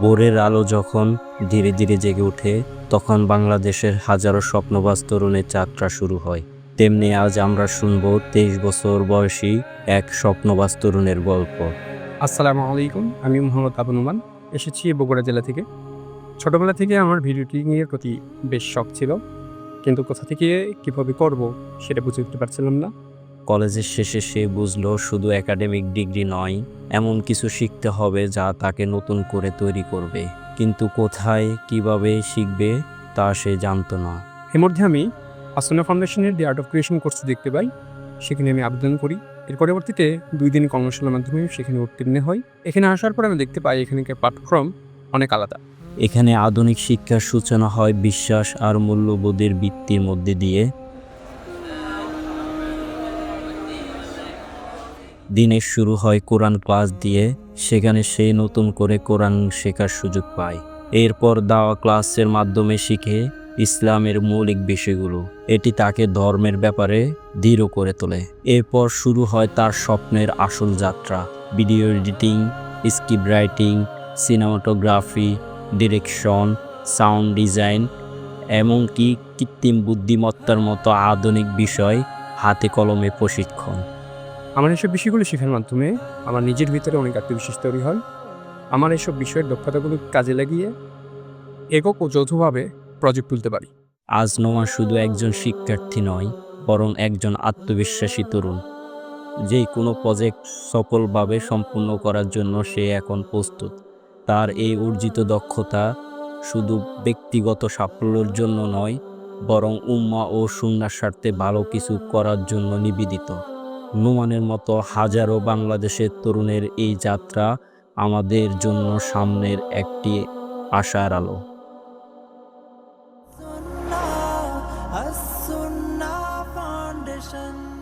ভোরের আলো যখন ধীরে ধীরে জেগে ওঠে, তখন বাংলাদেশের হাজারো স্বপ্নবাজ তরুণের যাত্রা শুরু হয়। তেমনি আজ আমরা শুনব 23 বছর বয়সী এক স্বপ্নবাজ তরুণের গল্প। আসসালামু আলাইকুম। আমি মোহাম্মদ আবু নোমান। এসেছি বগুড়া জেলা থেকে। ছোটবেলা থেকে আমার ভিডিও এডিটিং এর প্রতি বেশ শখ ছিল। কিন্তু কোথা থেকে কিভাবে করব সেটা বুঝে উঠতে পারছিলাম না। কলেজের শেষে সে বুঝল শুধু একাডেমিক ডিগ্রি নয়, এমন কিছু শিখতে হবে যা তাকে নতুন করে তৈরি করবে। কিন্তু কোথায়, কিভাবে শিখবে তা সে জানতো না। এর মধ্যে আমি আসনা ফাউন্ডেশনের দি আর্ট অফ ক্রিয়েশন কোর্স দেখতে পাই। সেখানে আমি আবেদন করি। এর পরবর্তীতে ২ দিন কর্মশালার মাধ্যমে সেখানে উত্তীর্ণ হই। এখানে আসার পর আমি দেখতে পাই এখানকার পাঠ্যক্রম অনেক আলাদা। এখানে আধুনিক শিক্ষার সূচনা হয় বিশ্বাস আর মূল্যবোধের ভিত্তির মধ্যে দিয়ে। দিনের শুরু হয় কোরআন ক্লাস দিয়ে, সেখানে সে নতুন করে কোরআন শেখার সুযোগ পায়। এরপর দাওয়া ক্লাসের মাধ্যমে শিখে ইসলামের মৌলিক বিষয়গুলো। এটি তাকে ধর্মের ব্যাপারে দৃঢ় করে তোলে। এরপর শুরু হয় তার স্বপ্নের আসল যাত্রা। Video editing, script writing, cinematography, direction, sound design, এমনকি কৃত্রিম বুদ্ধিমত্তার মতো আধুনিক বিষয় হাতে কলমে প্রশিক্ষণ। আমার এসব বিষয়গুলো শেখার মাধ্যমে আমার নিজের ভিতরে অনেক আত্মবিশ্বাস তৈরি হয়। আমার এসব বিষয়ের দক্ষতাগুলো কাজে লাগিয়ে একক ও যৌথভাবে প্রজেক্ট তুলতে পারি। আজ নোমান শুধু একজন শিক্ষার্থী নয়, বরং একজন আত্মবিশ্বাসী তরুণ। যে কোনো প্রজেক্ট সফলভাবে সম্পূর্ণ করার জন্য সে এখন প্রস্তুত। তার এই অর্জিত দক্ষতা শুধু ব্যক্তিগত সাফল্যের জন্য নয়, বরং উম্মাহ ও সুন্নাহর স্বার্থে ভালো কিছু করার জন্য নিবেদিত। নোমানের মতো হাজারো বাংলাদেশের তরুণের এই যাত্রা আমাদের জন্য সামনের একটি আশার আলো। Sunnah, As-Sunnah Foundation.